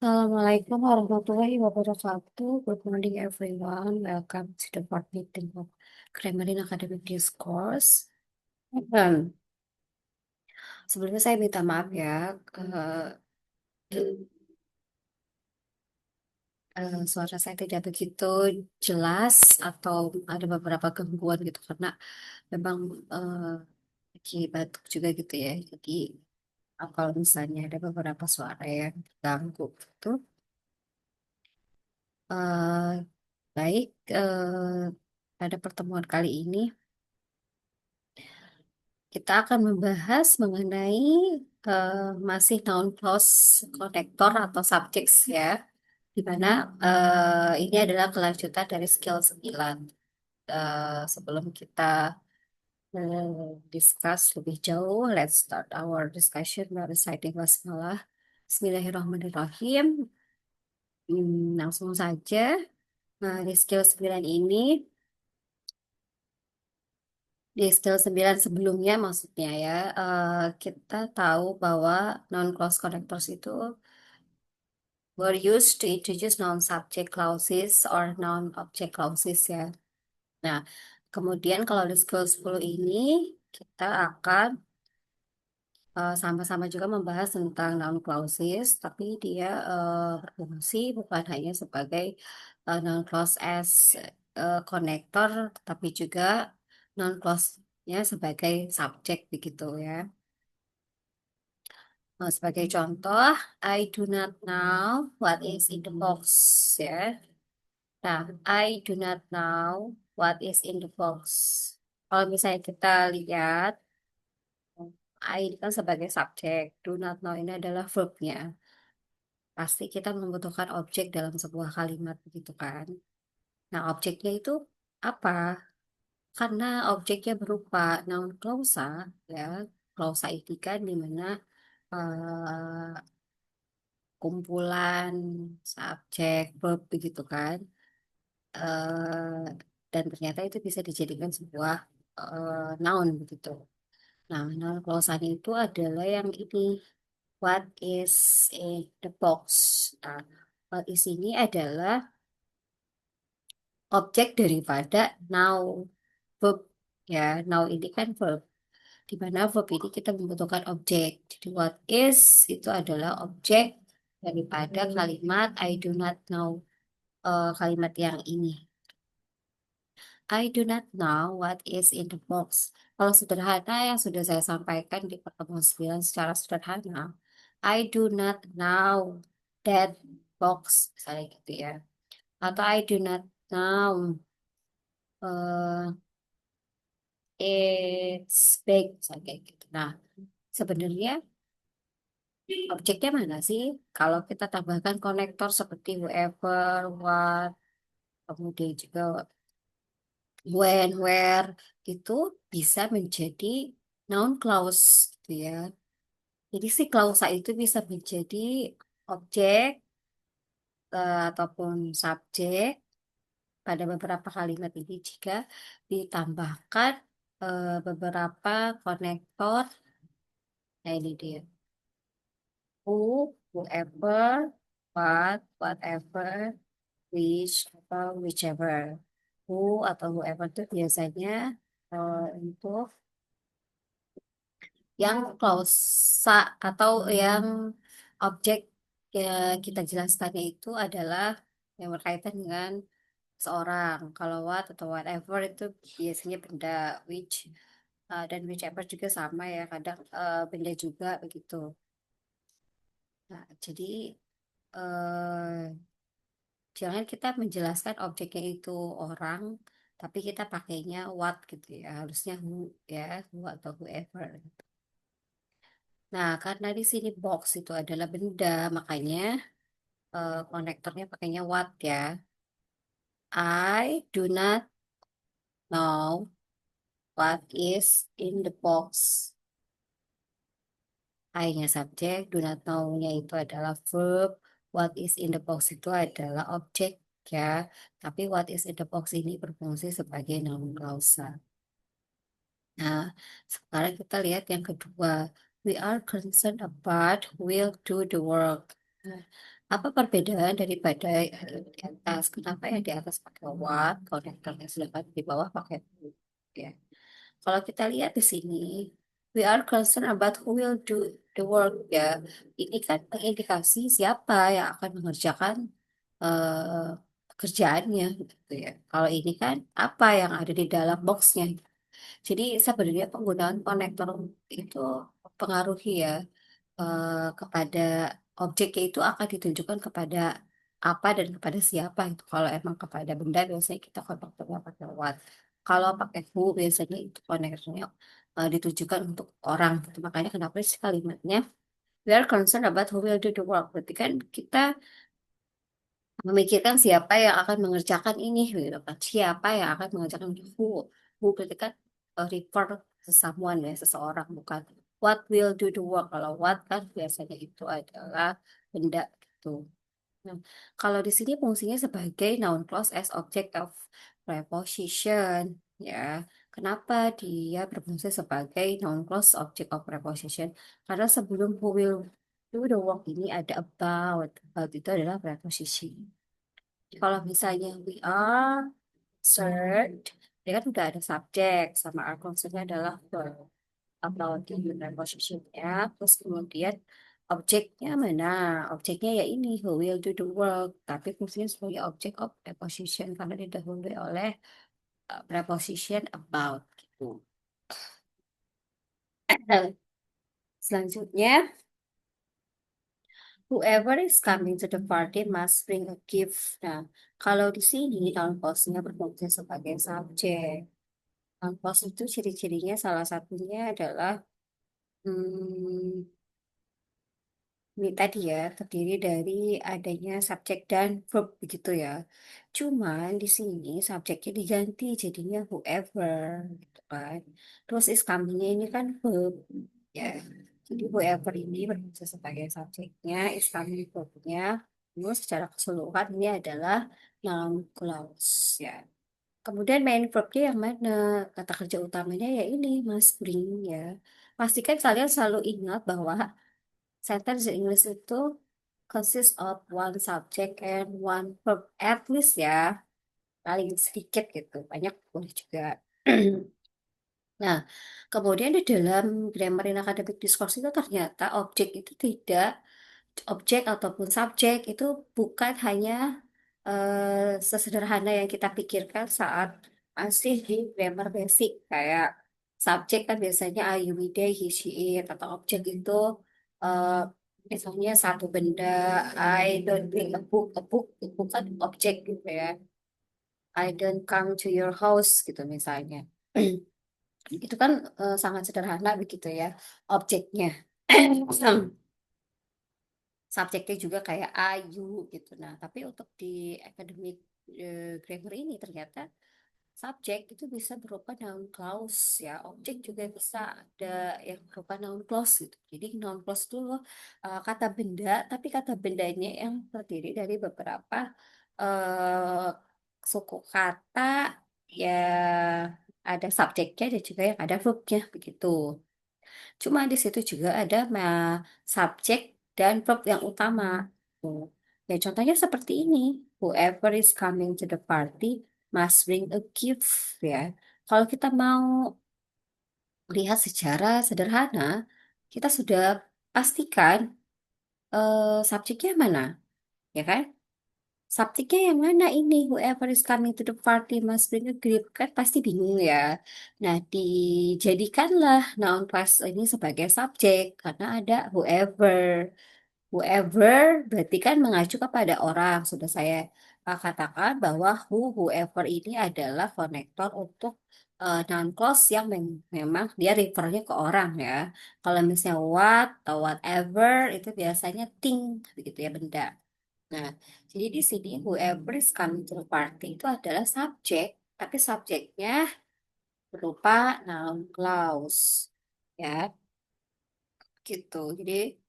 Assalamualaikum warahmatullahi wabarakatuh. Good morning everyone. Welcome to the board meeting of Kremlin Academic Discourse. Hmm, Sebelumnya saya minta maaf ya. eh, Suara saya tidak begitu jelas atau ada beberapa gangguan gitu karena memang eh, lagi batuk juga gitu ya. Jadi kalau misalnya ada beberapa suara yang ganggu gitu. eh, Baik, pada pertemuan kali ini kita akan membahas mengenai eh, masih noun clause connector atau subjects ya, di mana ini adalah kelanjutan dari skill 9. Sebelum kita discuss lebih jauh, let's start our discussion by reciting basmalah. Bismillahirrahmanirrahim. Langsung saja. Nah, di skill 9 ini, di skill 9 sebelumnya maksudnya ya, kita tahu bahwa non-clause connectors itu were used to introduce non-subject clauses or non-object clauses ya. Nah, kemudian kalau di skill 10 ini kita akan sama-sama juga membahas tentang noun clauses, tapi dia berfungsi bukan hanya sebagai noun clause as connector, tapi juga noun clause-nya sebagai subjek begitu ya. Sebagai contoh, I do not know what is in the box ya. Nah, I do not know what is in the box. Kalau misalnya kita lihat, I ini kan sebagai subjek, do not know ini adalah verbnya. Pasti kita membutuhkan objek dalam sebuah kalimat begitu kan. Nah, objeknya itu apa? Karena objeknya berupa noun clausa, ya. Clausa itu kan di mana kumpulan subjek, verb begitu kan. eh, dan ternyata itu bisa dijadikan sebuah noun begitu. Nah, noun clausanya itu adalah yang ini, what is in the box. Nah, what is ini adalah objek daripada now, verb ya. Now ini kan verb, di mana verb ini kita membutuhkan objek. Jadi what is itu adalah objek daripada kalimat I do not know, kalimat yang ini. I do not know what is in the box. Kalau sederhana yang sudah saya sampaikan di pertemuan 9 secara sederhana, I do not know that box, misalnya gitu ya. Atau I do not know uh, it's big, misalnya kayak gitu. Nah, sebenarnya objeknya mana sih? Kalau kita tambahkan konektor seperti whoever, what, kemudian juga when, where, itu bisa menjadi noun clause gitu ya. Jadi si klausa itu bisa menjadi objek ataupun subjek pada beberapa kalimat ini jika ditambahkan beberapa konektor. Nah, ini dia. Who, whoever, what, whatever, which, atau whichever. Who atau whoever itu biasanya untuk yang klausa atau yang objek ya kita jelaskannya itu adalah yang berkaitan dengan seorang. Kalau what atau whatever itu biasanya benda, which dan whichever juga sama ya, kadang benda juga begitu. Nah, jadi eh, jangan kita menjelaskan objeknya itu orang, tapi kita pakainya what gitu ya. Harusnya who ya, who atau whoever. Nah, karena di sini box itu adalah benda, makanya konektornya pakainya what ya. I do not know what is in the box. I-nya subjek, do not know-nya itu adalah verb, what is in the box itu adalah objek ya. Tapi what is in the box ini berfungsi sebagai noun clausa. Nah, sekarang kita lihat yang kedua. We are concerned about who will do the work. Nah, Apa perbedaan daripada yang di atas? Kenapa yang di atas pakai what, konektornya sedangkan di bawah pakai who? Ya. Kalau kita lihat di sini, we are concerned about who will do the work. Ya, ini kan mengindikasi siapa yang akan mengerjakan eh, pekerjaannya, gitu ya. Kalau ini kan apa yang ada di dalam boxnya. Jadi sebenarnya penggunaan konektor itu mempengaruhi ya kepada objeknya itu akan ditunjukkan kepada apa dan kepada siapa itu. Kalau emang kepada benda biasanya kita konektornya pakai what. Kalau pakai who biasanya itu konektornya ditujukan untuk orang gitu. Makanya kenapa sih kalimatnya we are concerned about who will do the work. Berarti kan kita memikirkan siapa yang akan mengerjakan ini gitu kan. Siapa yang akan mengerjakan ini? Who berarti kan refer to someone ya, seseorang bukan what will do the work. Kalau what kan biasanya itu adalah benda gitu. Nah, kalau di sini fungsinya sebagai noun clause as object of preposition ya. Kenapa dia berfungsi sebagai noun clause object of preposition? Karena sebelum who will do the work ini ada about. About itu adalah preposisi. Kalau misalnya we are concerned, dia kan udah ada subjek sama are concernnya adalah verb atau di prepositionnya. Terus kemudian objeknya mana? Objeknya ya ini who will do the work, tapi fungsinya sebagai object of preposition karena didahului oleh preposition about gitu. Selanjutnya, whoever is coming to the party must bring a gift. Nah, kalau di sini noun clause-nya berfungsi sebagai subjek. Pos itu ciri-cirinya salah satunya adalah hmm, ini tadi ya terdiri dari adanya subjek dan verb begitu ya. Cuman di sini subjeknya diganti jadinya whoever gitu kan. Terus is coming-nya ini kan verb ya. Jadi whoever ini berfungsi sebagai subjeknya, is coming verbnya. Terus secara keseluruhan ini adalah noun clause ya. Kemudian main verbnya yang mana? Kata kerja utamanya ya ini, Mas Bring ya. Pastikan kalian selalu ingat bahwa sentence English itu consists of one subject and one verb at least ya. Paling sedikit gitu, banyak boleh juga. Nah, kemudian di dalam grammar in academic discourse itu ternyata objek itu tidak objek ataupun subjek itu bukan hanya sesederhana yang kita pikirkan saat masih di grammar basic kayak subjek kan biasanya I, you, we, they, he, she, it atau objek itu eh, misalnya satu benda I don't bring a book itu kan objek gitu ya I don't come to your house gitu misalnya itu kan sangat sederhana begitu ya objeknya subjeknya juga kayak ayu gitu. Nah, tapi untuk di academic grammar ini ternyata subjek itu bisa berupa noun clause ya. Objek juga bisa ada yang berupa noun clause gitu. Jadi noun clause itu kata benda, tapi kata bendanya yang terdiri dari beberapa uh, suku kata yang ada subjeknya dan juga yang ada verbnya begitu. Cuma di situ juga ada subjek dan verb yang utama. Tuh. Ya, contohnya seperti ini. Whoever is coming to the party must bring a gift. Ya, kalau kita mau lihat secara sederhana, kita sudah pastikan subjeknya mana, ya kan? Subjeknya yang mana ini? Whoever is coming to the party must bring a gift. Kan pasti bingung ya. Nah, dijadikanlah noun clause ini sebagai subjek karena ada whoever. Whoever berarti kan mengacu kepada orang. Sudah saya katakan bahwa whoever ini adalah konektor untuk noun clause yang memang dia refernya ke orang ya. Kalau misalnya what atau whatever itu biasanya thing begitu ya benda. Nah, jadi di sini whoever is coming to the party itu adalah subjek, tapi subjeknya berupa noun clause. Ya, gitu. Jadi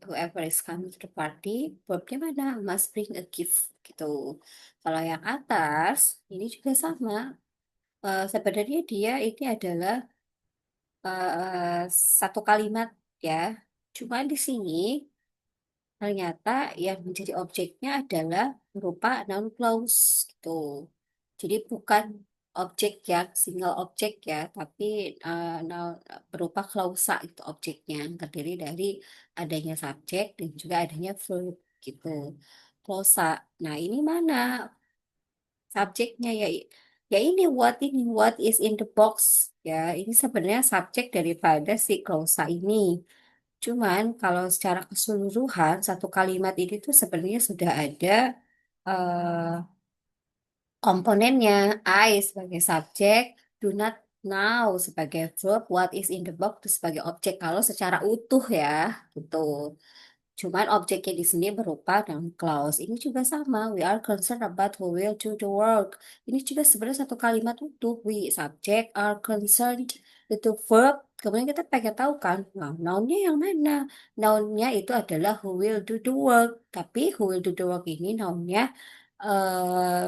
whoever is coming to the party, verbnya mana? Must bring a gift gitu. Kalau yang atas ini juga sama. Sebenarnya dia ini adalah satu kalimat ya. Cuma di sini ternyata yang menjadi objeknya adalah berupa noun clause gitu. Jadi bukan objek yang single objek ya, tapi berupa klausa itu objeknya yang terdiri dari adanya subjek dan juga adanya verb gitu. Klausa. Nah, ini mana subjeknya ya? Ya ini what is in the box ya. Ini sebenarnya subjek daripada si klausa ini. Cuman kalau secara keseluruhan satu kalimat ini tuh sebenarnya sudah ada eh, komponennya. I sebagai subjek, do not now sebagai verb, what is in the box itu sebagai objek kalau secara utuh ya gitu. Cuman objeknya di sini berupa noun clause. Ini juga sama. We are concerned about who will do the work. Ini juga sebenarnya satu kalimat utuh. We subject are concerned itu verb. Kemudian kita pengen tahu kan, nah, nounnya yang mana? Nounnya itu adalah who will do the work. Tapi who will do the work ini nounnya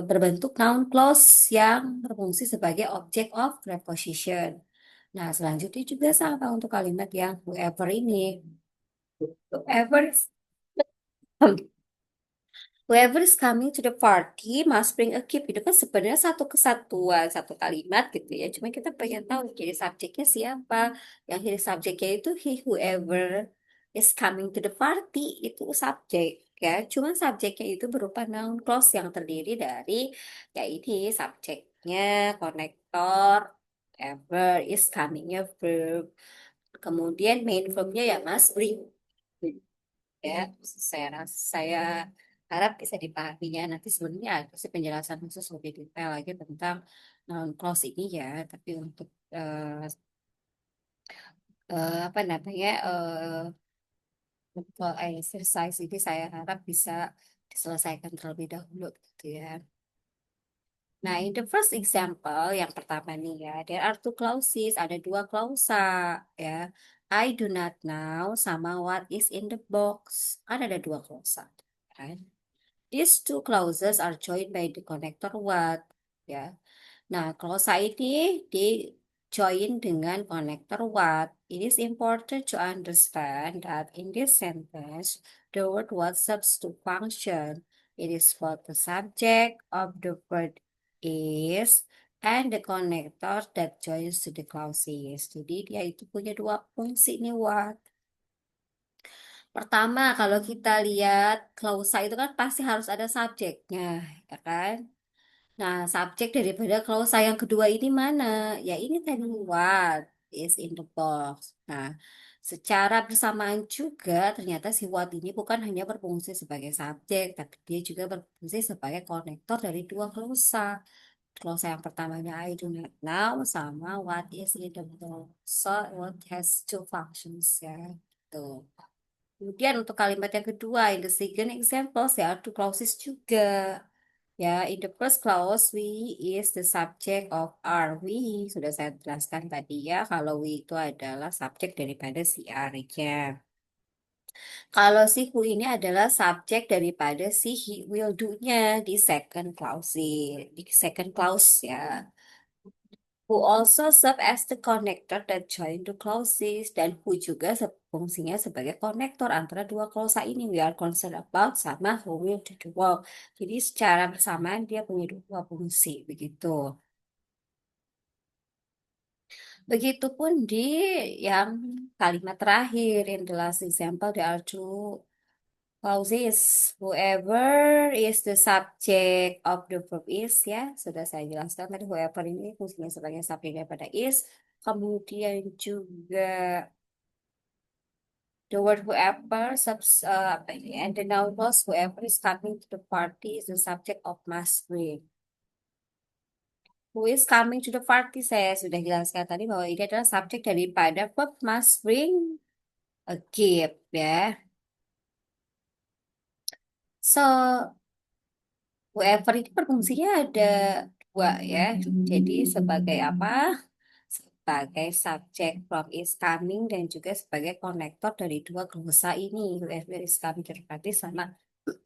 berbentuk noun clause yang berfungsi sebagai object of preposition. Nah, selanjutnya juga sama untuk kalimat yang whoever ini. Whoever Whoever is coming to the party must bring a gift. Itu kan sebenarnya satu kesatuan, satu kalimat gitu ya. Cuma kita pengen tahu jadi subjeknya siapa. Yang jadi subjeknya itu he whoever is coming to the party itu subjek ya. Cuma subjeknya itu berupa noun clause yang terdiri dari ya ini subjeknya, konektor, ever is comingnya verb. Kemudian main verbnya ya must bring ya saya harap bisa dipahaminya nanti sebenarnya ada sih penjelasan khusus lebih detail lagi tentang clause ini ya tapi untuk apa namanya untuk exercise ini saya harap bisa diselesaikan terlebih dahulu gitu ya. Nah, in the first example, yang pertama nih ya, there are two clauses, ada dua klausa ya. I do not know sama what is in the box. Kan ada dua klausa. Kan? These two clauses are joined by the connector what ya. Nah, klausa ini di join dengan konektor what. It is important to understand that in this sentence, the word what serves to function. It is both the subject of the word is and the connector that joins to the clauses. Jadi dia itu punya dua fungsi nih what. Pertama, kalau kita lihat klausa itu kan pasti harus ada subjeknya, ya kan? Nah, subjek daripada klausa yang kedua ini mana? Ya ini tadi what is in the box. Nah, secara bersamaan juga ternyata si what ini bukan hanya berfungsi sebagai subjek, tapi dia juga berfungsi sebagai konektor dari dua klausa. Klausa yang pertamanya I do not know sama what is in the box. So, what has two functions ya. Tuh. Kemudian untuk kalimat yang kedua, in the second example, there are two clauses juga. Ya, in the first clause, we is the subject of are. We, sudah saya jelaskan tadi ya, kalau we itu adalah subjek daripada si are-nya. Kalau si who ini adalah subjek daripada si he will do-nya di second clause. Di second clause ya. Who also serve as the connector that join the clauses dan who juga fungsinya sebagai konektor antara dua klausa ini we are concerned about sama who will do the work. Jadi secara bersamaan dia punya dua fungsi begitu. Begitupun di yang kalimat terakhir in the last example there are two clauses. Whoever is the subject of the verb is ya sudah saya jelaskan tadi whoever ini fungsinya sebagai subjek daripada is. Kemudian juga the word whoever apa ini and the noun clause whoever is coming to the party is the subject of must bring. Who is coming to the party saya sudah jelaskan tadi bahwa ini adalah subjek daripada verb must bring a gift ya. So whoever itu berfungsinya ada dua ya. Jadi sebagai apa? Sebagai subjek from is coming dan juga sebagai konektor dari dua klausa ini. Whoever is coming dari berarti sama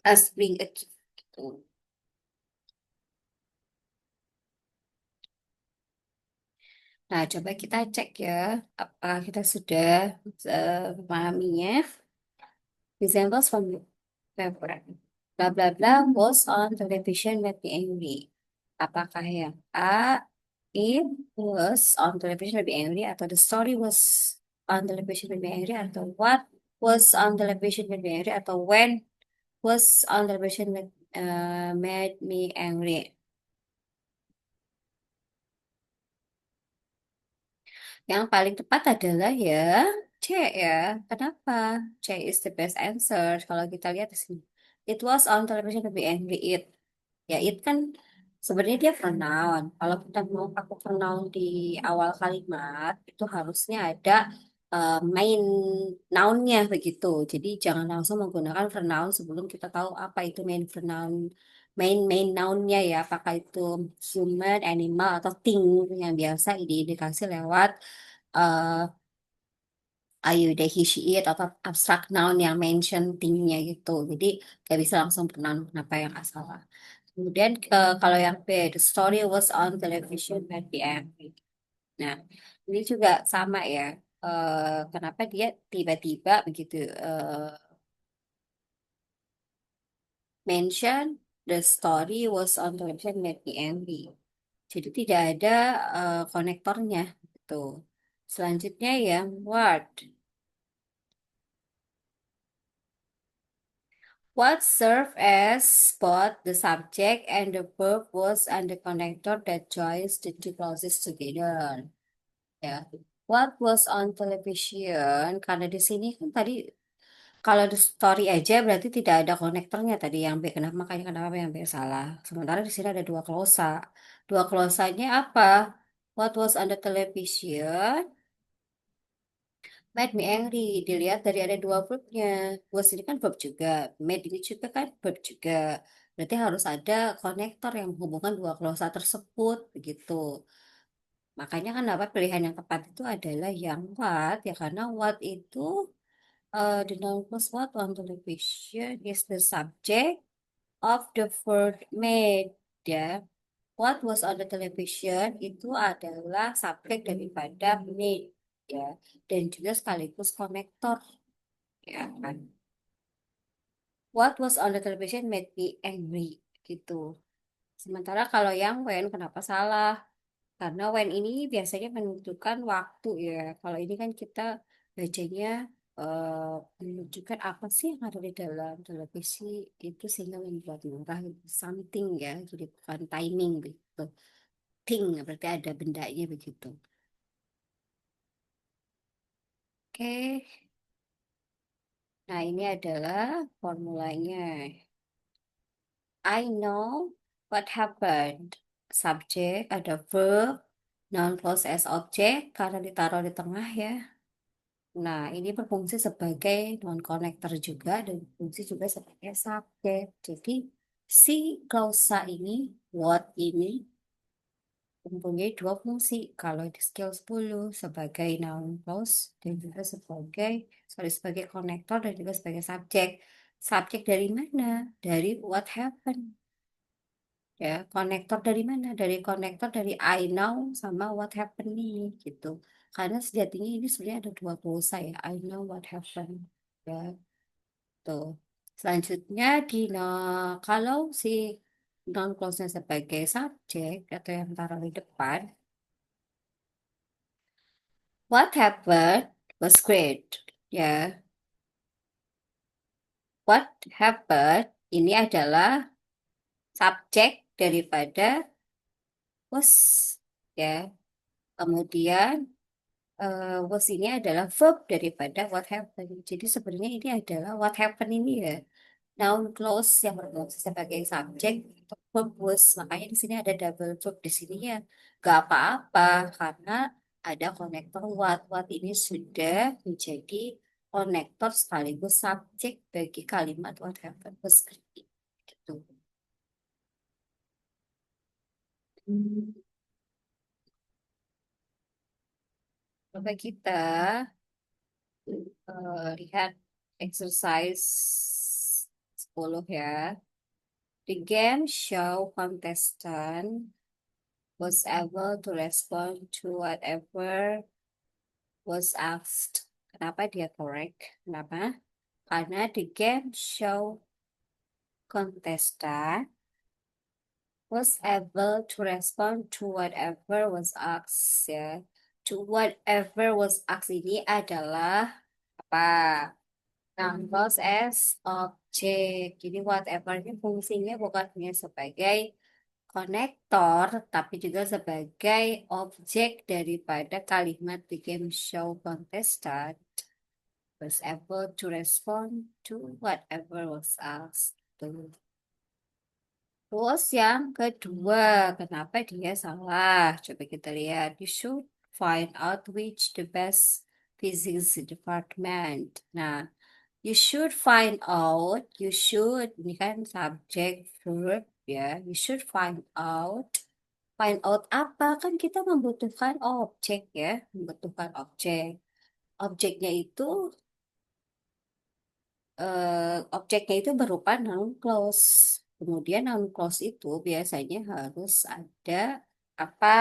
as bring a gift gitu. Nah, coba kita cek ya, apakah kita sudah memahaminya. Examples from favorite. Bla bla bla was on television made me angry. Apakah yang A, it was on television made me angry, atau the story was on television made me angry, atau what was on television made me angry, atau when was on television made me angry. Yang paling tepat adalah ya C ya. Kenapa? C is the best answer. Kalau kita lihat di sini. It was on television to be angry it. Ya, it kan sebenarnya dia pronoun. Kalau kita mau pakai pronoun di awal kalimat, itu harusnya ada main noun-nya begitu. Jadi jangan langsung menggunakan pronoun sebelum kita tahu apa itu main pronoun, main noun-nya ya. Apakah itu human, animal, atau thing yang biasa diindikasi lewat eh ayu, deh, he, she, it, atau abstrak noun yang mention thing-nya gitu. Jadi gak bisa langsung pronoun kenapa yang asal. Kemudian kalau yang B, the story was on television when we angry. Nah, ini juga sama ya. Kenapa dia tiba-tiba begitu mention the story was on television made me angry. Jadi tidak ada konektornya gitu. Selanjutnya yang what. What served as both the subject and the verb was and the connector that joins the two clauses together. Ya. What was on television? Karena di sini kan tadi kalau the story aja berarti tidak ada konektornya tadi yang B. Kenapa makanya kenapa yang B salah? Sementara di sini ada dua klausa. Dua klausanya apa? What was on the television? Made me angry. Dilihat dari ada dua verbnya. Was ini kan verb juga. Made ini juga kan verb juga. Berarti harus ada konektor yang menghubungkan dua klausa tersebut. Begitu. Makanya kenapa pilihan yang tepat itu adalah yang what. Ya karena what itu the noun plus what on television is the subject of the verb made. Ya. What was on the television itu adalah subjek daripada made. Ya. Dan juga sekaligus konektor. Ya kan. What was on the television made me angry gitu. Sementara kalau yang when kenapa salah? Karena when ini biasanya menunjukkan waktu ya. Kalau ini kan kita bacanya menunjukkan apa sih yang ada di dalam televisi itu sehingga membuat marah something ya. Jadi bukan timing gitu. Thing berarti ada bendanya begitu. Oke. Nah, ini adalah formulanya. I know what happened. Subjek, ada verb, noun plus as object karena ditaruh di tengah ya. Nah, ini berfungsi sebagai non connector juga dan berfungsi juga sebagai subjek. Jadi, si klausa ini, what ini, mempunyai dua fungsi. Kalau di skill 10 sebagai noun clause dan juga sebagai konektor dan juga sebagai subjek. Subjek dari mana? Dari what happened. Ya, konektor dari mana? Dari konektor dari I know sama what happened nih gitu. Karena sejatinya ini sebenarnya ada dua klausa ya. I know what happened. Ya, tuh. Selanjutnya kalau si non clause-nya sebagai subjek atau yang taruh di depan, what happened was great. Ya, what happened ini adalah subjek daripada was. Ya, kemudian was ini adalah verb daripada what happened. Jadi sebenarnya ini adalah what happened ini ya. Noun clause yang berfungsi sebagai subjek untuk verb was. Makanya di sini ada double verb di sini ya. Gak apa-apa karena ada konektor what. What ini sudah menjadi konektor sekaligus subjek bagi kalimat what happened was gitu. Hmm. Coba kita lihat exercise 10 ya. The game show contestant was able to respond to whatever was asked. Kenapa dia correct? Kenapa? Karena the game show contestant was able to respond to whatever was asked, ya. To whatever was asked ini adalah apa? Numbers as object. Jadi whatever ini fungsinya bukan hanya sebagai konektor, tapi juga sebagai objek daripada kalimat di game show contestant was able to respond to whatever was asked. Tuh. Terus yang kedua, kenapa dia salah? Coba kita lihat. You should find out which the best physics department. Nah, you should find out. You should, ini kan subject verb ya. You should find out. Find out apa? Kan kita membutuhkan objek ya. Membutuhkan objek. Objeknya itu objeknya itu berupa noun clause. Kemudian noun clause itu biasanya harus ada apa?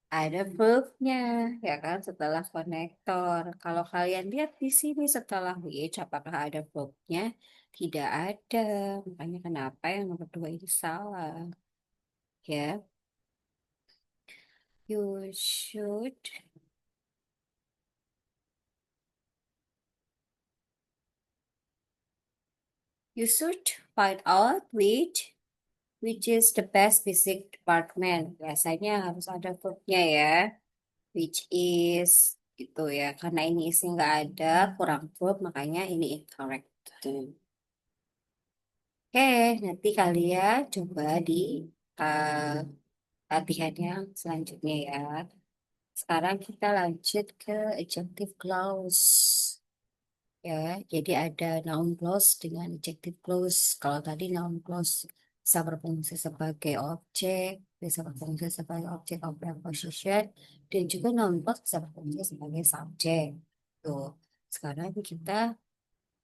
Ada verbnya, ya kan, setelah konektor. Kalau kalian lihat di sini setelah which, apakah ada verbnya? Tidak ada. Makanya kenapa yang nomor dua ini salah? Ya, you should, you should find out which is the best physics department. Biasanya harus ada verbnya ya. Which is gitu ya, karena ini isi nggak ada, kurang verb, makanya ini incorrect. Oke, nanti kalian coba di uh, latihan yang selanjutnya ya. Sekarang kita lanjut ke adjective clause ya. Jadi ada noun clause dengan adjective clause. Kalau tadi noun clause bisa berfungsi sebagai objek, bisa berfungsi sebagai objek of preposition, dan juga noun clause bisa berfungsi sebagai subjek. Tuh. Sekarang kita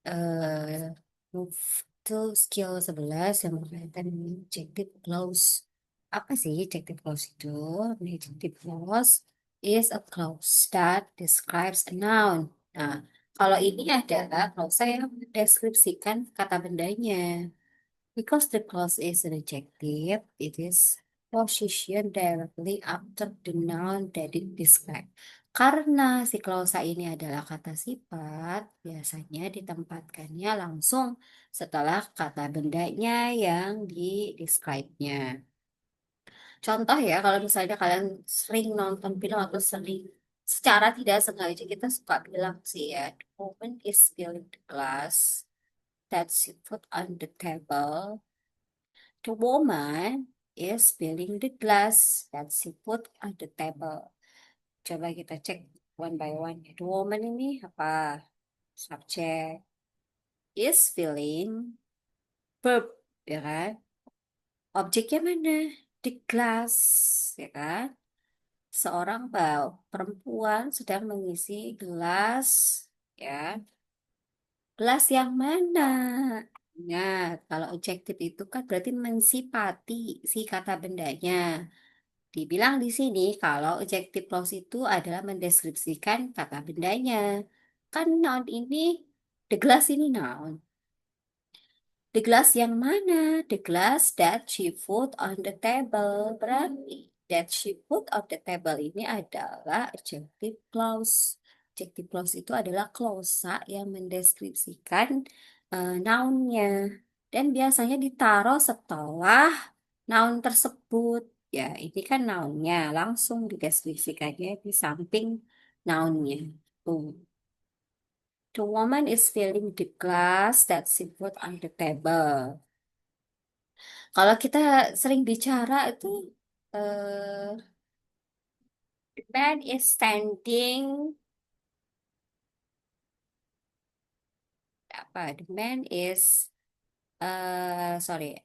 eh move to skill 11 yang berkaitan dengan adjective clause. Apa sih adjective clause itu? Adjective clause is a clause that describes a noun. Nah, kalau ini adalah clause yang mendeskripsikan kata bendanya. Because the clause is an adjective, it is positioned directly after the noun that it describes. Karena si klausa ini adalah kata sifat, biasanya ditempatkannya langsung setelah kata bendanya yang di-describe-nya. Contoh ya, kalau misalnya kalian sering nonton film atau sering secara tidak sengaja kita suka bilang sih ya, the woman is spilling the glass, that's food on the table. The woman is spilling the glass that she put on the table. Coba kita cek one by one. The woman ini apa? Subjek. Is spilling verb, ya kan? Objeknya mana? The glass, ya kan? Seorang perempuan sedang mengisi gelas, ya. Gelas yang mana? Nah, kalau objektif itu kan berarti mensifati si kata bendanya. Dibilang di sini kalau adjective clause itu adalah mendeskripsikan kata bendanya. Kan noun ini, the glass ini noun. The glass yang mana? The glass that she put on the table. Berarti that she put on the table ini adalah adjective clause. Adjective clause itu adalah klausa yang mendeskripsikan nounnya. Dan biasanya ditaruh setelah noun tersebut. Ya, ini kan nounnya. Langsung dideskripsikannya di samping nounnya. Tuh. The woman is filling the glass that she put on the table. Kalau kita sering bicara itu eh the man is standing apa? The man is sorry.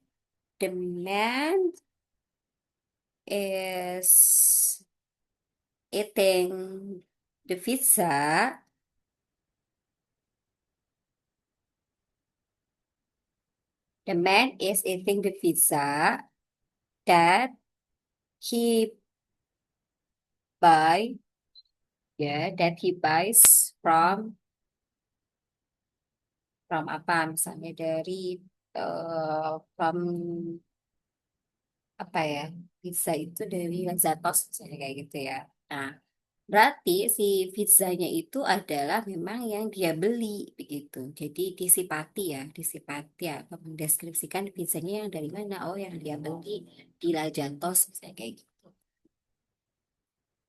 The man is eating the pizza. The man is eating the pizza that he buy, ya, that he buys from apa? Misalnya dari from apa ya, pizza itu dari Lazzatos misalnya kayak gitu ya. Nah, berarti si pizzanya itu adalah memang yang dia beli begitu. Jadi disipati ya, disipati ya. Mendeskripsikan pizzanya yang dari mana. Oh, yang dia beli di Lazzatos misalnya kayak gitu.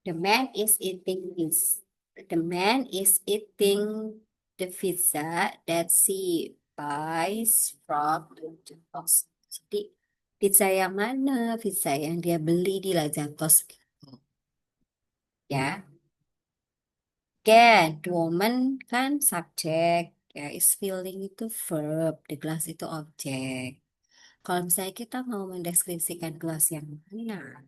The man is eating this. The man is eating the pizza that she buys from the Lazzatos. Jadi pizza yang mana? Pizza yang dia beli di Lazzatos gitu. Ya. Again, the woman kan subjek, ya is feeling itu verb, the glass itu objek. Kalau misalnya kita mau mendeskripsikan gelas yang mana,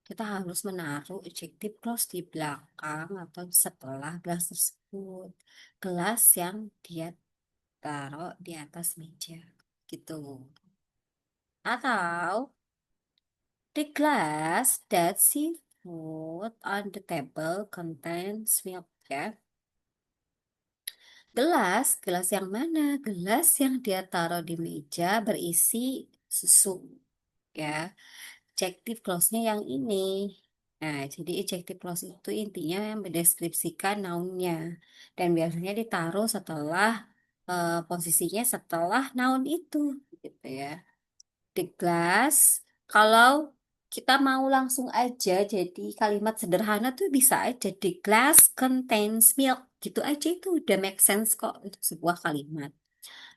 kita harus menaruh adjective clause di belakang atau setelah gelas tersebut. Gelas yang dia taruh di atas meja, gitu. Atau the glass that she put on the table contains milk, ya. Gelas yang mana? Gelas yang dia taruh di meja berisi susu, ya. Adjective clause-nya yang ini. Nah, jadi adjective clause itu intinya yang mendeskripsikan noun-nya. Dan biasanya ditaruh setelah posisinya setelah noun itu, gitu ya. The glass, kalau kita mau langsung aja jadi kalimat sederhana tuh bisa aja the glass contains milk. Gitu aja itu udah make sense kok untuk sebuah kalimat.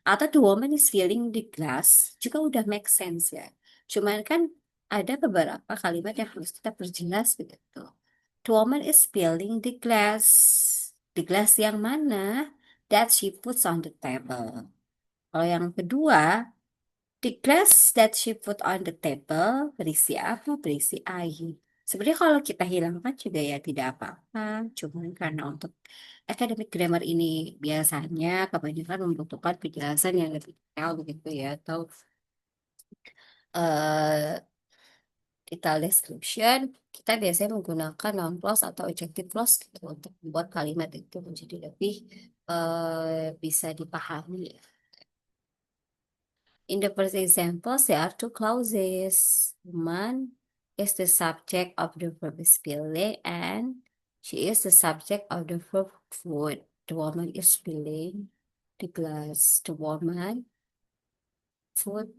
Atau the woman is filling the glass juga udah make sense ya. Cuman kan ada beberapa kalimat yang harus kita perjelas begitu. The woman is filling the glass. The glass yang mana? That she puts on the table. Kalau yang kedua, the glass that she put on the table berisi apa? Berisi air. Sebenarnya kalau kita hilangkan juga ya tidak apa-apa. Cuman karena untuk academic grammar ini biasanya kebanyakan membutuhkan penjelasan yang lebih detail begitu ya. Atau eh detail description, kita biasanya menggunakan noun clause atau adjective clause gitu untuk membuat kalimat itu menjadi lebih bisa dipahami. In the first example, there are two clauses. Woman is the subject of the verb spilling and she is the subject of the verb food. The woman is spilling the glass. The woman food.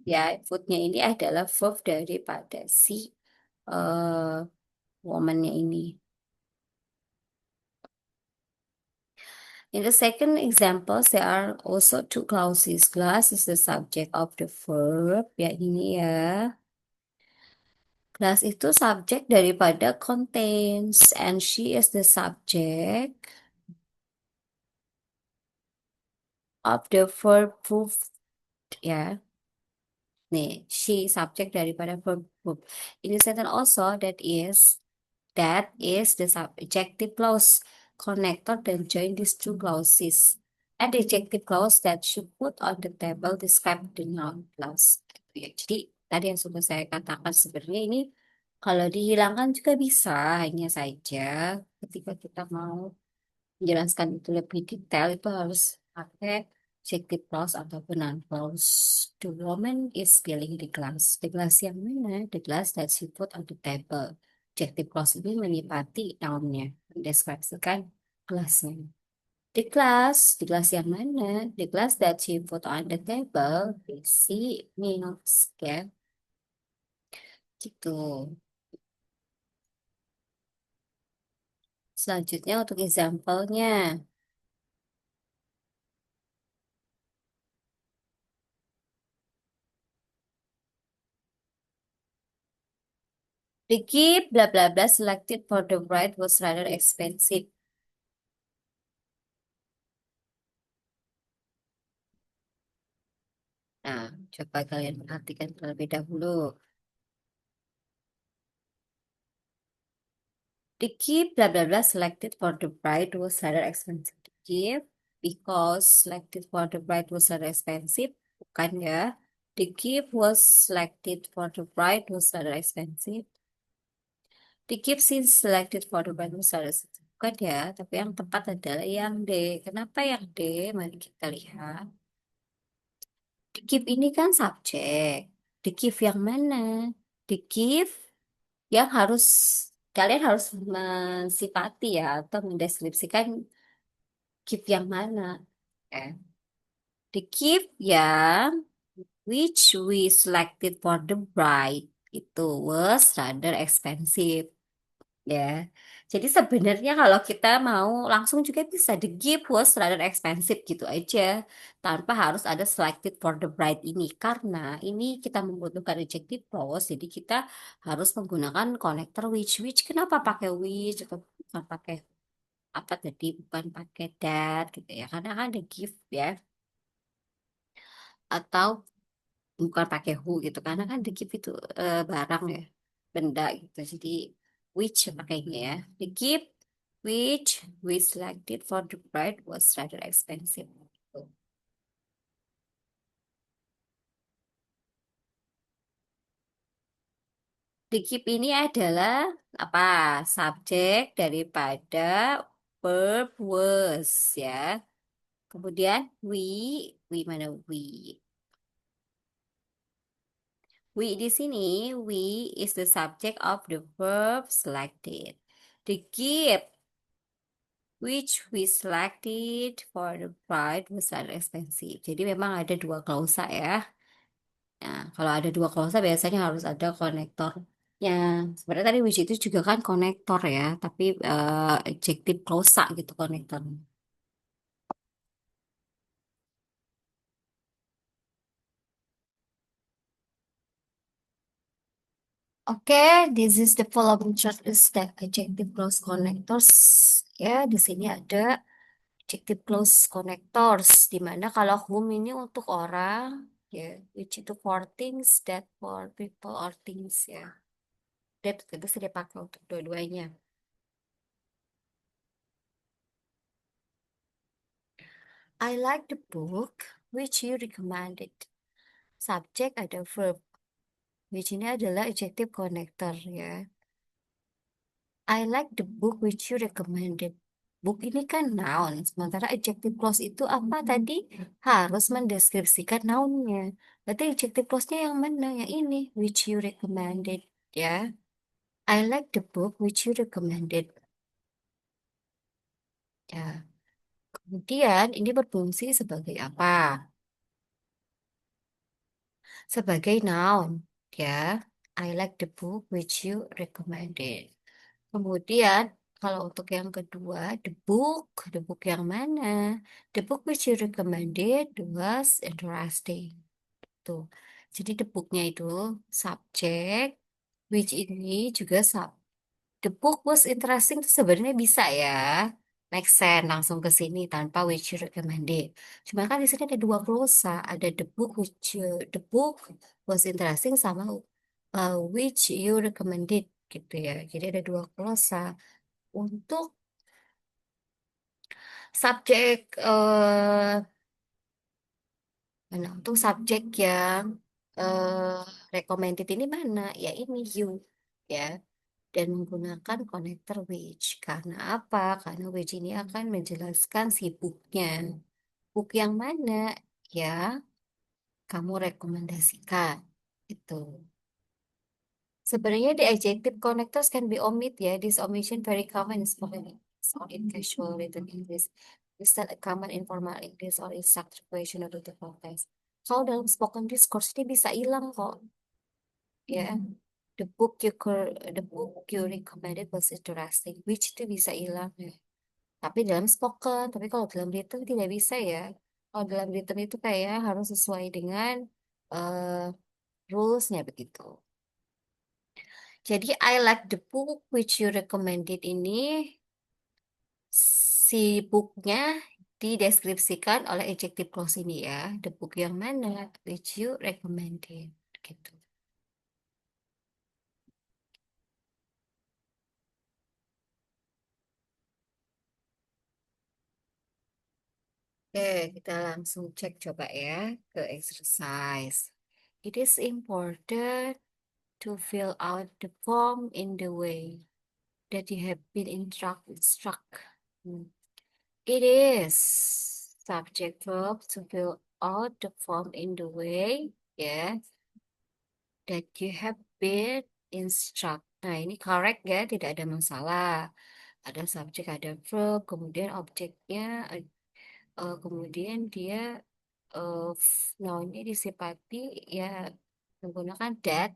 Ya, foodnya ini adalah verb daripada si uh, womannya ini. In the second example, there are also two clauses. Glass is the subject of the verb. Ya, ini ya. Class itu subjek daripada contains and she is the subject of the verb proved ya. Nih, she subjek daripada verb proved. In the sentence also that is the subjective clause connector dan join these two clauses. And the adjective clause that she put on the table describe the noun clause. Gitu ya. Jadi tadi yang sudah saya katakan sebenarnya ini kalau dihilangkan juga bisa, hanya saja ketika kita mau menjelaskan itu lebih detail itu harus pakai adjective clause ataupun noun clause. The woman is filling the glass. The glass yang mana? The glass that she put on the table. Adjective clause ini menyipati noun-nya, mendeskripsikan gelasnya. The glass yang mana? The glass that she put on the table berisi milk, ya, gitu. Selanjutnya untuk example-nya. The gift blah blah blah selected for the bride was rather expensive. Nah, coba kalian perhatikan terlebih dahulu. The gift blah blah blah selected for the bride was rather expensive. The gift because selected for the bride was rather expensive. Bukan ya. The gift was selected for the bride was rather expensive. The gift since selected for the bride was rather expensive. Bukan ya, tapi yang tepat adalah yang D. Kenapa yang D? Mari kita lihat. The gift ini kan subjek. The gift yang mana? The gift yang harus kalian harus mensifati ya atau mendeskripsikan gift yang mana. Eh, the gift yang which we selected for the bride itu was rather expensive. Ya, jadi sebenarnya kalau kita mau langsung juga bisa the gift was rather expensive gitu aja, tanpa harus ada selected for the bride ini karena ini kita membutuhkan adjective clause, jadi kita harus menggunakan connector which kenapa pakai which atau bukan pakai apa tadi bukan pakai that gitu ya karena kan the gift ya atau bukan pakai who gitu karena kan the gift itu barang ya benda gitu jadi which pakainya ya the gift which we selected for the bride was rather expensive. The gift ini adalah apa subjek daripada verb was ya kemudian we mana we di sini we is the subject of the verb selected. The gift which we selected for the bride was rather expensive. Jadi memang ada dua klausa ya. Nah, kalau ada dua klausa biasanya harus ada konektornya. Sebenarnya tadi which itu juga kan konektor ya, tapi adjective klausa gitu konektornya. Oke, this is the following chart is the adjective clause connectors. Ya, di sini ada adjective clause connectors, di mana kalau whom ini untuk orang, ya, which itu for things, that for people or things, ya. That itu bisa dipakai untuk dua-duanya. I like the book which you recommended. Subject ada verb, which ini adalah adjective connector, ya. I like the book which you recommended. Book ini kan noun, sementara adjective clause itu apa tadi? Harus mendeskripsikan nounnya. Berarti adjective clause-nya yang mana? Yang ini, which you recommended, ya. I like the book which you recommended. Ya. Kemudian ini berfungsi sebagai apa? Sebagai noun, ya. I like the book which you recommended. Kemudian, kalau untuk yang kedua, the book yang mana? The book which you recommended was interesting. Tuh. Jadi the booknya itu subjek, which ini juga the book was interesting itu sebenarnya bisa ya. Make sense langsung ke sini tanpa which you recommended. Cuma kan di sini ada dua glosa, ada the book was interesting sama which you recommended gitu ya. Jadi ada dua glosa. Untuk subjek mana? Untuk subjek yang recommended ini mana? Ya ini you ya. Dan menggunakan connector which. Karena apa? Karena which ini akan menjelaskan si booknya. Book yang mana? Ya, kamu rekomendasikan. Itu. Sebenarnya the adjective connectors can be omit ya. This omission very common in spoken English or in casual written English. Is that a common informal English or in structured question or the context? Kalau dalam spoken discourse ini bisa hilang kok. Ya, the book you recommended was interesting, which itu bisa hilang ya. Tapi dalam spoken, tapi kalau dalam written tidak bisa ya. Kalau dalam written itu kayak harus sesuai dengan uh, rulesnya begitu. Jadi I like the book which you recommended ini si booknya dideskripsikan oleh adjective clause ini ya. The book yang mana which you recommended gitu. Oke, kita langsung cek coba ya ke exercise. It is important to fill out the form in the way that you have been instruct. Hmm. It is subject verb to fill out the form in the way, ya, that you have been instructed. Nah, ini correct ya, tidak ada masalah. Ada subjek, ada verb, kemudian objeknya, kemudian dia noun-nya disifati ya menggunakan that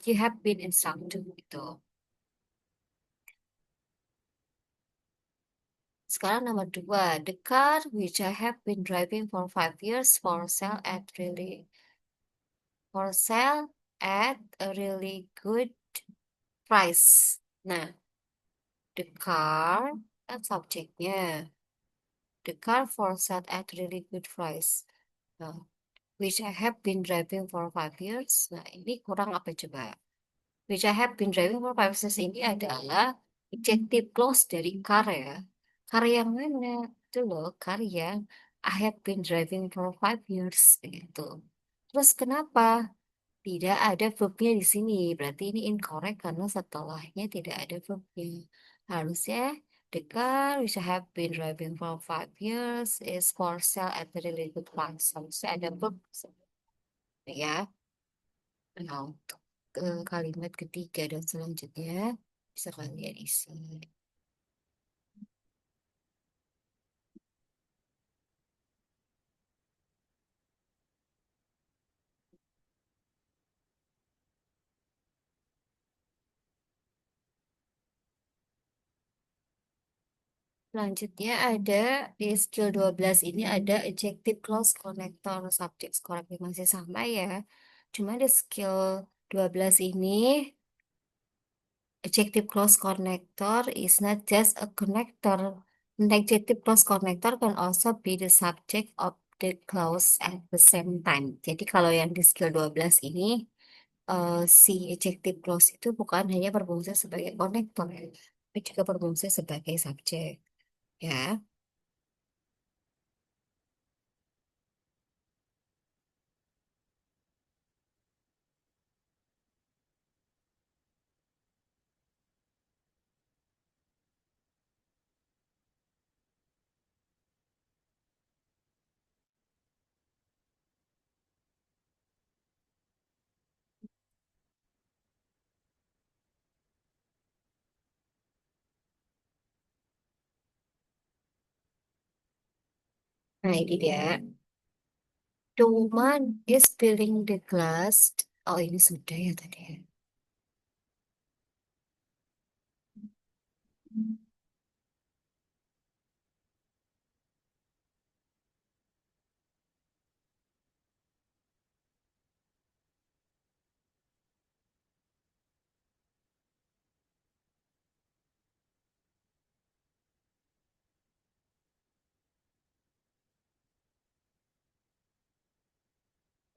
you have been instructed gitu. Sekarang nomor dua, the car which I have been driving for 5 years for sale at a really good price. Nah, the car kan subjeknya. The car for sale at really good price. Nah, which I have been driving for 5 years. Nah, ini kurang apa coba? Which I have been driving for 5 years ini adalah adjective clause dari car ya. Car yang mana? Itu loh, car yang I have been driving for 5 years. Gitu. Terus kenapa? Tidak ada verbnya di sini. Berarti ini incorrect karena setelahnya tidak ada verbnya. Harusnya the car which I have been driving for 5 years is for sale at a really good price. Harusnya ada verb ya. Nah, untuk kalimat ketiga dan selanjutnya bisa kalian isi. Selanjutnya ada di skill 12 ini ada adjective clause connector subject correctly masih sama ya. Cuma di skill 12 ini adjective clause connector is not just a connector. An adjective clause connector can also be the subject of the clause at the same time. Jadi kalau yang di skill 12 ini si adjective clause itu bukan hanya berfungsi sebagai konektor, tapi juga berfungsi sebagai subjek. Ya, nah ini dia. The woman is filling the glass. Oh ini sudah ya tadi ya.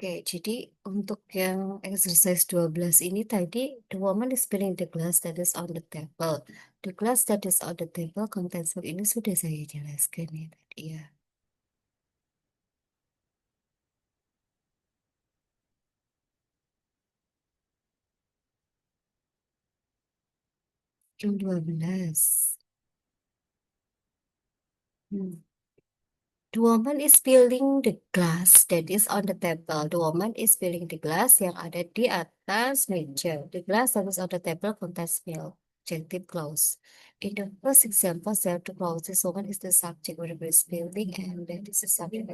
Oke, jadi untuk yang exercise 12 ini tadi, the woman is filling the glass that is on the table. The glass that is on the table contains milk ini sudah saya jelaskan ya tadi ya. Yang 12. Hmm. The woman is filling the glass that is on the table. The woman is filling the glass yang ada di atas meja. The glass that is on the table contains milk. Adjective clause. In the first example, there are two clauses. Woman is the subject, whatever is filling, and that is the subject.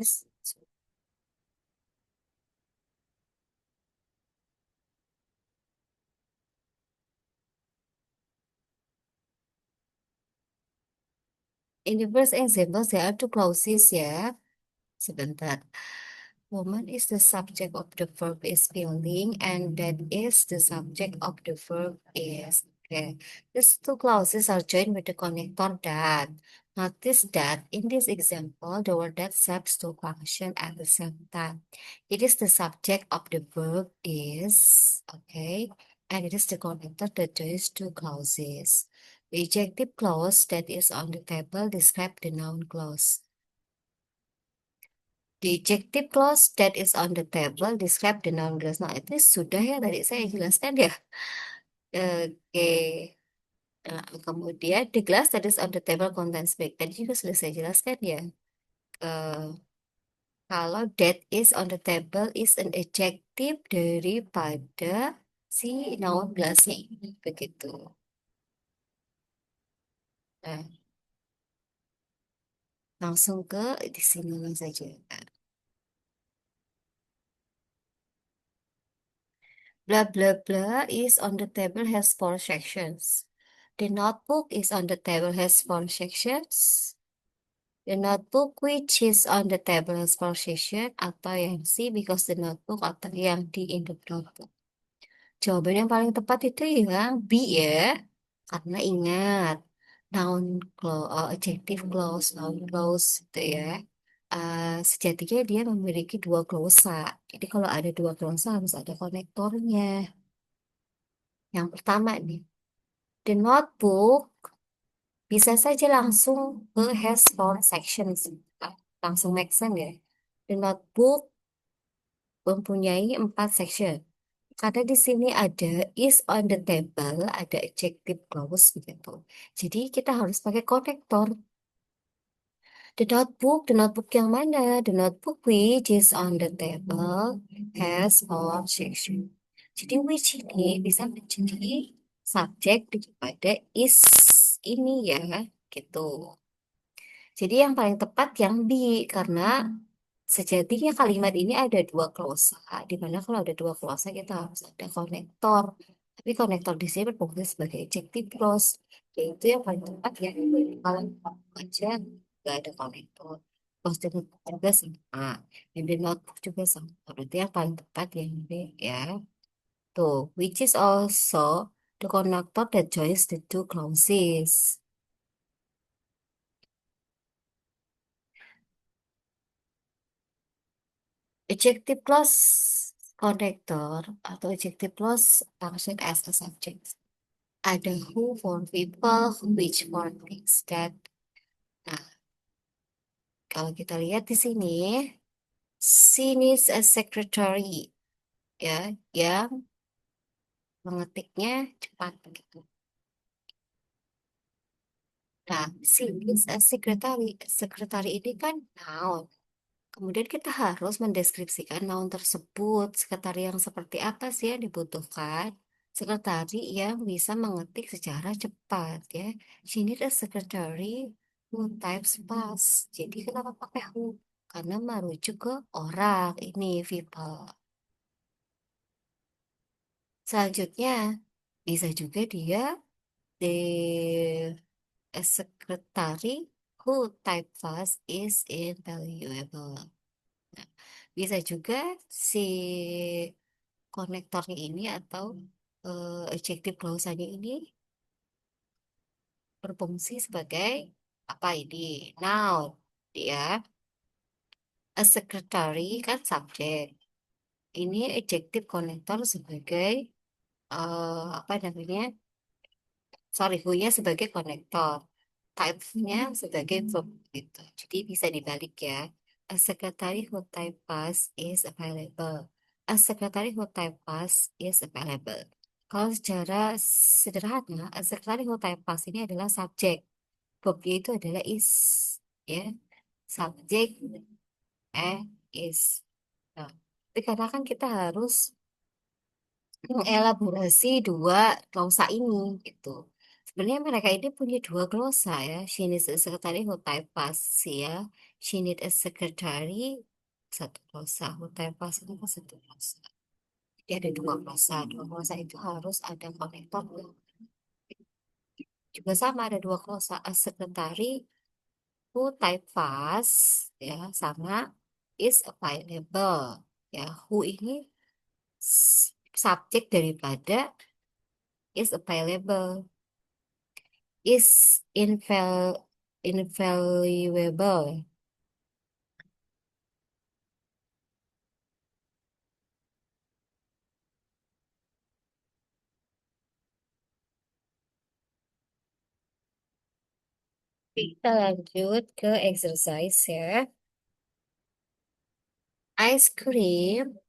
In the first example, there are two clauses ya. Sebentar. Woman is the subject of the verb is feeling, and that is the subject of the verb is. Okay. These two clauses are joined with the connector that. Notice that in this example, the word that serves to function at the same time. It is the subject of the verb is, okay, and it is the connector that joins two clauses. The adjective clause that is on the table describe the noun clause. The adjective clause that is on the table describe the noun clause. Nah, itu sudah ya tadi saya jelaskan ya. Oke. Nah, kemudian the glass that is on the table contains milk. Tadi juga sudah saya jelaskan ya. Eh, Kalau that is on the table is an adjective daripada si noun plusnya ini. Begitu. Nah, langsung ke di sini saja. Blah blah blah is on the table has four sections. The notebook is on the table has four sections. The notebook which is on the table has four sections atau yang C because the notebook atau yang D in the notebook. Jawaban yang paling tepat itu yang B ya. Karena ingat noun clause, adjective clause, noun clause itu ya. Sejatinya dia memiliki dua klausa. Jadi kalau ada dua klausa harus ada konektornya. Yang pertama nih, the notebook bisa saja langsung ke has four sections. Langsung make sense ya. The notebook mempunyai empat section. Karena di sini ada is on the table, ada adjective clause begitu. Jadi kita harus pakai konektor. The notebook yang mana? The notebook which is on the table has four section. Jadi which ini bisa menjadi subjek daripada is ini ya, gitu. Jadi yang paling tepat yang B, karena sejatinya kalimat ini ada dua klausa, di mana kalau ada dua klausa kita harus ada konektor. Tapi konektor di sini berfungsi sebagai adjective clause, yaitu yang paling tepat ya. Kalau aja nggak ada konektor. Post-it juga sama, yang di notebook juga sama. Berarti yang paling tepat yang B ya. Tuh, which is also the connector that joins the two clauses. Adjective clause connector atau adjective clause function as a subject. Ada who for people, which for things that. Nah, kalau kita lihat di sini, she needs a secretary, ya, yang mengetiknya cepat begitu. Nah, she needs a secretary. Secretary ini kan noun. Kemudian kita harus mendeskripsikan noun tersebut. Sekretari yang seperti apa sih yang dibutuhkan? Sekretari yang bisa mengetik secara cepat ya. She need a secretary who types fast. Jadi kenapa pakai who? Karena merujuk ke orang ini people. Selanjutnya bisa juga dia the a secretary who type fast is invaluable. Nah, bisa juga si konektornya ini atau adjective clause-nya ini berfungsi sebagai apa ini? Noun. Dia a secretary kan subjek. Ini adjective konektor sebagai apa namanya? Sorry, who-nya sebagai konektor. Type-nya sebagai verb gitu. Jadi bisa dibalik ya. A secretary who type fast is available. A secretary who type fast is available. Kalau secara sederhana, a secretary who type fast ini adalah subjek. Verbnya itu adalah is. Ya, subjek is. Nah, tapi karena kan kita harus mengelaborasi dua klausa ini gitu. Sebenarnya mereka ini punya dua glosa ya. She needs a secretary who type fast ya. She needs a secretary satu glosa. Who type fast itu kan satu glosa. Jadi ada dua glosa. Dua glosa itu harus ada konektor. Juga sama ada dua glosa. A secretary who type fast ya sama is available. Ya, who ini subjek daripada is available. Is invaluable. Kita lanjut ke exercise ya. Ice cream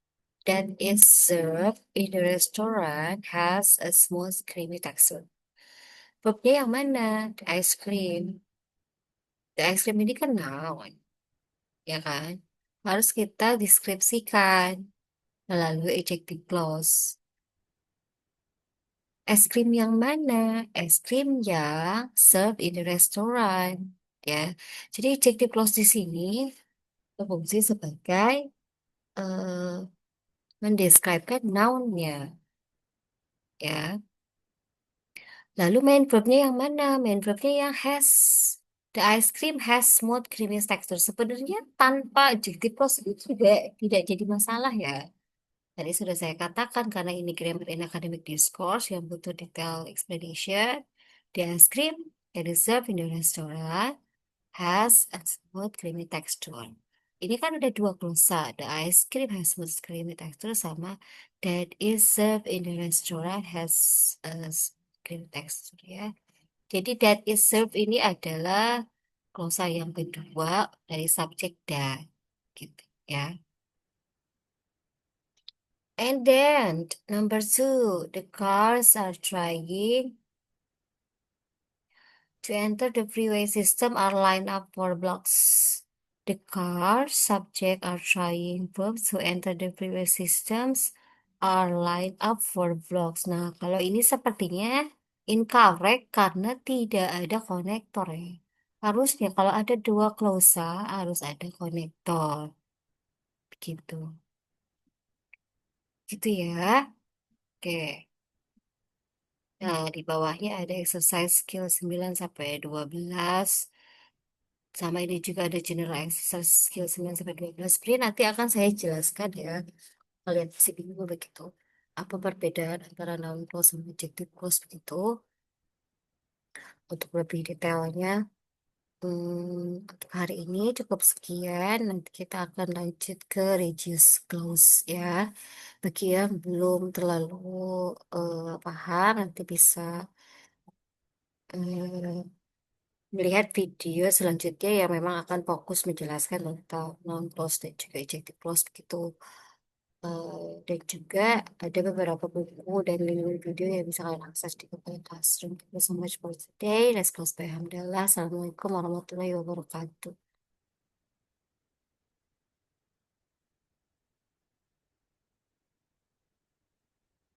that is served in the restaurant has a smooth creamy texture. Verbnya yang mana? The ice cream. The ice cream ini kan noun, ya kan? harus kita deskripsikan melalui adjective clause. Es krim yang mana? Es krim yang served in the restaurant. Ya, jadi adjective clause di sini berfungsi sebagai eh, mendeskripsikan noun-nya. Ya, lalu main verbnya yang mana? Main verbnya yang has. The ice cream has smooth creamy texture. Sebenarnya tanpa adjective clause itu juga tidak jadi masalah ya. Tadi sudah saya katakan karena ini grammar in academic discourse yang butuh detail explanation. The ice cream that is served in the restaurant has a smooth creamy texture. Ini kan ada dua glosa. The ice cream has smooth creamy texture sama that is served in the restaurant has a creamy texture ya. Jadi that is served ini adalah glosa yang kedua dari subjek that gitu ya. And then number two, the cars are trying to enter the freeway system are lined up for blocks. The cars subject are trying verbs to enter the freeway systems are lined up for blocks. Nah, kalau ini sepertinya incorrect karena tidak ada konektor ya. Harusnya kalau ada dua klausa harus ada konektor. Gitu. Gitu ya. Oke. Nah, di bawahnya ada exercise skill 9 sampai 12. Sama ini juga ada general exercise skill 9 sampai 12. Sebenarnya nanti akan saya jelaskan ya. Kalian pasti bingung begitu. Apa perbedaan antara noun clause dan adjective clause begitu. Untuk lebih detailnya, untuk hari ini cukup sekian. Nanti kita akan lanjut ke reduce clause ya. Bagi yang belum terlalu paham, nanti bisa eh, melihat video selanjutnya yang memang akan fokus menjelaskan tentang noun clause dan juga adjective clause begitu. Dan juga ada beberapa buku dan link video yang bisa kalian akses di Google Classroom. Thank you so much for today. Let's close by Alhamdulillah. Assalamualaikum warahmatullahi wabarakatuh.